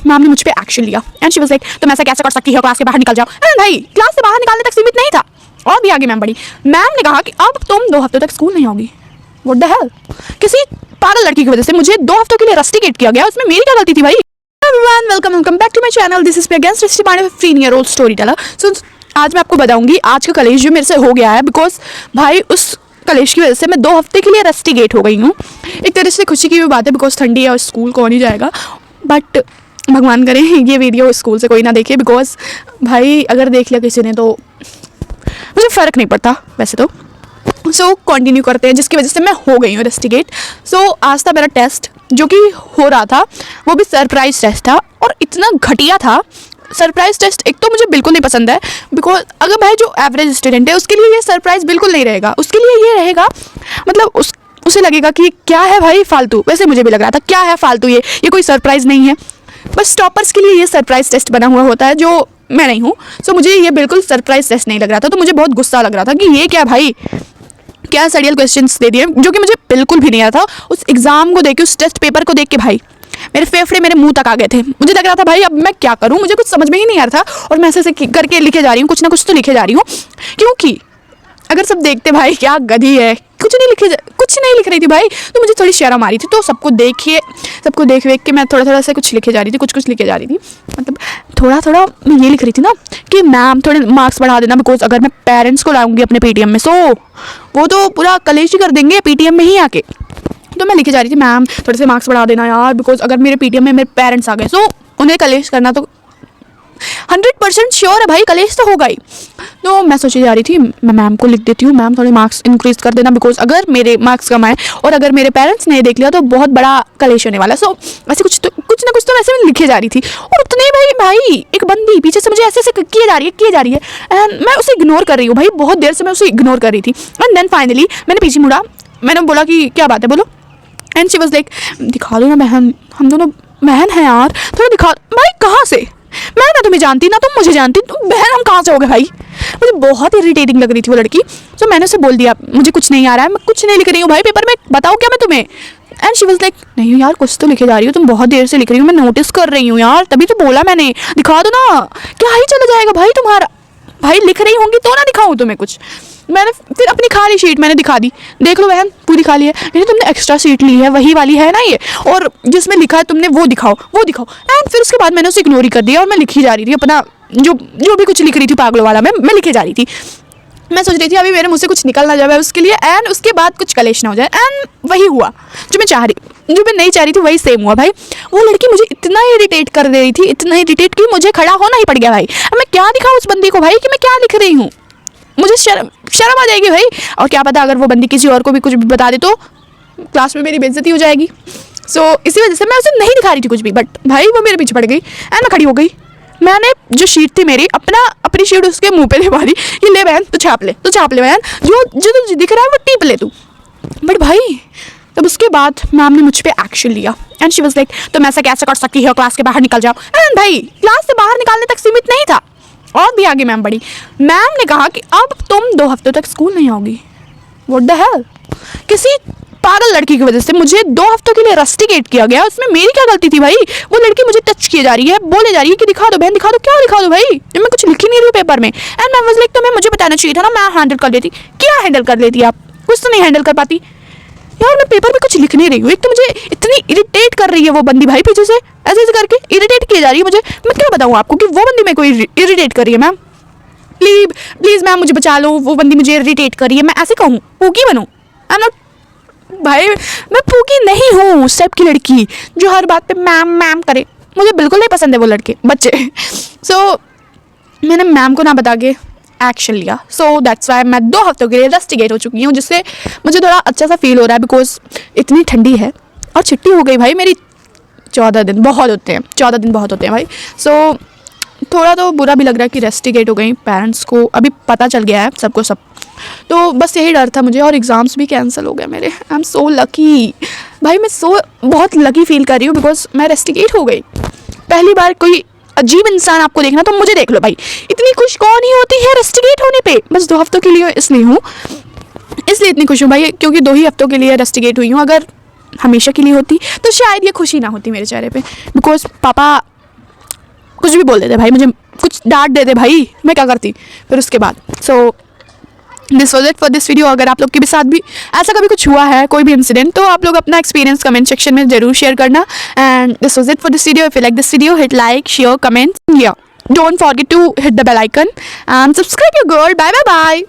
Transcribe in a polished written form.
Ma'am ने मुझ पे एक्शन लिया एंड शी वाज लाइक तुम ऐसा कैसे कर सकती हो, क्लास के बाहर निकल जाओ। एंड भाई क्लास से बाहर निकालने तक सीमित नहीं था, और भी आगे मैम बढ़ी। मैम ने कहा कि अब तुम 2 हफ्तों तक स्कूल नहीं आओगी। व्हाट द हेल, किसी पागल लड़की की वजह से मुझे 2 हफ्तों के लिए रस्टिकेट किया गया, उसमें मेरी क्या गलती थी भाई। Everyone welcome back to my channel, this is against Srishti Pandey 15-year-old story teller. So आज मैं आपको बताऊंगी आज का कलेश जो मेरे से हो गया है, बिकॉज भाई उस कलेश की वजह से मैं 2 हफ्ते के लिए रस्टिकेट हो गई हूँ। एक तरह से खुशी की भी बात है बिकॉज ठंडी है और स्कूल कौन ही जाएगा, बट भगवान करें ये वीडियो स्कूल से कोई ना देखे, बिकॉज भाई अगर देख लिया किसी ने तो मुझे फ़र्क नहीं पड़ता वैसे तो। सो कंटिन्यू करते हैं, जिसकी वजह से मैं हो गई हूँ रस्टिकेट। सो आज था मेरा टेस्ट जो कि हो रहा था, वो भी सरप्राइज टेस्ट था और इतना घटिया था। सरप्राइज टेस्ट एक तो मुझे बिल्कुल नहीं पसंद है, बिकॉज अगर भाई जो एवरेज स्टूडेंट है उसके लिए ये सरप्राइज बिल्कुल नहीं रहेगा, उसके लिए ये रहेगा मतलब उसे लगेगा कि क्या है भाई फालतू। वैसे मुझे भी लग रहा था क्या है फालतू, ये कोई सरप्राइज नहीं है। बस टॉपर्स के लिए ये सरप्राइज टेस्ट बना हुआ होता है, जो मैं नहीं हूँ। सो मुझे ये बिल्कुल सरप्राइज टेस्ट नहीं लग रहा था, तो मुझे बहुत गुस्सा लग रहा था कि ये क्या भाई, क्या सड़ियल क्वेश्चंस दे दिए जो कि मुझे बिल्कुल भी नहीं आया था। उस एग्जाम को देख के, उस टेस्ट पेपर को देख के भाई मेरे फेफड़े मेरे मुंह तक आ गए थे। मुझे लग रहा था भाई अब मैं क्या करूं, मुझे कुछ समझ में ही नहीं आ रहा था और मैं ऐसे करके लिखे जा रही हूँ, कुछ ना कुछ तो लिखे जा रही हूँ। क्योंकि अगर सब देखते भाई क्या गधी है, कुछ नहीं लिख रही थी भाई, तो मुझे थोड़ी शर्म आ रही थी। तो सबको देख के मैं थोड़ा से कुछ लिखे जा रही थी, कुछ लिखे जा रही थी। मतलब थोड़ा मैं ये लिख रही थी ना कि मैम थोड़े मार्क्स बढ़ा देना, बिकॉज अगर मैं पेरेंट्स को लाऊंगी अपने पीटीएम में, सो वो तो पूरा कलेश ही कर देंगे पीटीएम में ही आके। तो मैं लिखे जा रही थी मैम थोड़े से मार्क्स बढ़ा देना यार, बिकॉज अगर मेरे पीटीएम में मेरे पेरेंट्स आ गए सो उन्हें कलेश करना तो 100% श्योर है भाई, कलेश तो होगा ही। तो मैं सोची जा रही थी मैं मैम को लिख देती हूँ, मैम थोड़े मार्क्स इंक्रीज कर देना, बिकॉज अगर मेरे मार्क्स कम आए और अगर मेरे पेरेंट्स ने देख लिया तो बहुत बड़ा कलेश होने वाला। सो वैसे कुछ ना कुछ तो वैसे मैं लिखे जा रही थी। और उतने भाई एक बंदी पीछे से मुझे ऐसे किए जा रही है एंड मैं उसे इग्नोर कर रही हूँ भाई, बहुत देर से मैं उसे इग्नोर कर रही थी। एंड देन फाइनली मैंने पीछे मुड़ा, मैंने बोला कि क्या बात है बोलो। एंड शी वाज लाइक दिखा दो ना बहन, हम दोनों बहन हैं यार, थोड़ा दिखा। भाई कहाँ से, मैं ना तुम्हें जानती ना तुम मुझे जानती, तुम बहन हम कहाँ से हो गए भाई। मुझे बहुत इरिटेटिंग लग रही थी वो लड़की। तो मैंने उसे बोल दिया मुझे कुछ नहीं आ रहा है, मैं कुछ नहीं लिख रही हूँ भाई पेपर में, बताओ क्या मैं तुम्हें। एंड शी वाज लाइक नहीं यार कुछ तो लिखे जा रही हो, तुम बहुत देर से लिख रही हो, मैं नोटिस कर रही हूँ यार, तभी तो बोला मैंने दिखा दो ना। क्या ही चला जाएगा भाई तुम्हारा, भाई लिख रही होंगी तो ना दिखाऊँ तुम्हें कुछ। मैंने फिर अपनी खाली शीट मैंने दिखा दी, देख लो बहन पूरी खाली है, नहीं तुमने एक्स्ट्रा शीट ली है वही वाली है ना ये, और जिसमें लिखा है तुमने वो दिखाओ। एंड फिर उसके बाद मैंने उसे इग्नोर ही कर दिया और मैं लिखी जा रही थी अपना जो भी कुछ लिख रही थी पागलों वाला मैं लिखे जा रही थी। मैं सोच रही थी अभी मेरे मुँह से कुछ निकल ना जाए उसके लिए, एंड उसके बाद कुछ कलेश ना हो जाए। एंड वही हुआ जो मैं नहीं चाह रही थी वही सेम हुआ भाई। वो लड़की मुझे इतना इरिटेट कर दे रही थी, इतना इरिटेट कि मुझे खड़ा होना ही पड़ गया भाई। अब मैं क्या दिखाऊँ उस बंदी को भाई कि मैं क्या लिख रही हूँ, मुझे शर्म आ जाएगी भाई। और क्या पता अगर वो बंदी किसी और को भी कुछ भी बता दे तो क्लास में मेरी बेइज्जती हो जाएगी। सो इसी वजह से मैं उसे नहीं दिखा रही थी कुछ भी, बट भाई वो मेरे पीछे पड़ गई एंड मैं खड़ी हो गई। मैंने जो शीट थी मेरी अपनी शीट उसके मुंह पे दे मारी कि ले बहन तू छाप ले बहन, जो दिख रहा है वो टीप ले तू। बट भाई तब उसके बाद मैम ने मुझ पे एक्शन लिया एंड शी वाज लाइक तुम ऐसा कैसे कर सकती हो, क्लास के बाहर निकल जाओ। एंड भाई क्लास से बाहर निकालने तक सीमित नहीं था, और भी आगे मैम बढ़ी। मैम ने कहा कि अब तुम 2 हफ्तों तक स्कूल नहीं आओगी। व्हाट द हेल, किसी पागल लड़की की वजह से मुझे 2 हफ्तों के लिए रस्टिकेट किया गया, उसमें मेरी क्या गलती थी भाई। वो लड़की मुझे टच किए जा रही है, बोले जा रही है कि दिखा दो बहन दिखा दो। क्या दिखा दो भाई, मैं कुछ लिख ही नहीं रही हूँ पेपर में। एंड मैम वाज लाइक तुम्हें मुझे बताना चाहिए था ना, मैं हैंडल कर लेती। क्या हैंडल कर लेती आप, कुछ तो नहीं हैंडल कर पाती यार। मैं पेपर में कुछ लिख नहीं रही हूँ, एक तो मुझे इतनी इरिटेट कर रही है वो बंदी भाई, पीछे से ऐसे करके इरिटेट किए जा रही है मुझे। मैं क्या बताऊँ आपको कि वो बंदी मेरे को इरिटेट कर रही है। मैम प्लीज़ मैम मुझे बचा लो, वो बंदी मुझे इरिटेट कर रही है। मैं ऐसे कहूँ पूकी बनूँ, आई एम नॉट भाई, मैं पूकी नहीं हूँ उस टाइप की लड़की जो हर बात पे मैम करे। मुझे बिल्कुल नहीं पसंद है वो लड़के बच्चे। सो मैंने मैम को ना बता के एक्शन लिया। सो दैट्स वाई मैं 2 हफ्तों के लिए रस्टिकेट हो चुकी हूँ, जिससे मुझे थोड़ा अच्छा सा फील हो रहा है, बिकॉज इतनी ठंडी है और छुट्टी हो गई भाई मेरी। 14 दिन बहुत होते हैं भाई। सो थोड़ा तो बुरा भी लग रहा है कि रस्टिकेट हो गई, पेरेंट्स को अभी पता चल गया है सबको सब। तो बस यही डर था मुझे, और एग्ज़ाम्स भी कैंसिल हो गए मेरे। आई एम सो लकी भाई, मैं बहुत लकी फील कर रही हूँ बिकॉज मैं रस्टिकेट हो गई। पहली बार कोई अजीब इंसान आपको देखना तो मुझे देख लो भाई, इतनी खुश कौन ही होती है रस्टिकेट होने पे। बस 2 हफ्तों के लिए इसलिए इतनी खुश हूँ भाई, क्योंकि 2 ही हफ्तों के लिए रस्टिकेट हुई हूँ। अगर हमेशा के लिए होती तो शायद ये खुशी ना होती मेरे चेहरे पे, बिकॉज पापा बोल देते भाई, मुझे कुछ डांट देते भाई, मैं क्या करती फिर उसके बाद। So this was it for this video. अगर आप लोग के भी साथ भी ऐसा कभी कुछ हुआ है, कोई भी इंसिडेंट, तो आप लोग अपना एक्सपीरियंस कमेंट सेक्शन में जरूर शेयर करना। And this was it for this video. If you like this video, hit like, share, comment, या don't forget to hit the bell icon and subscribe your girl. Bye bye bye.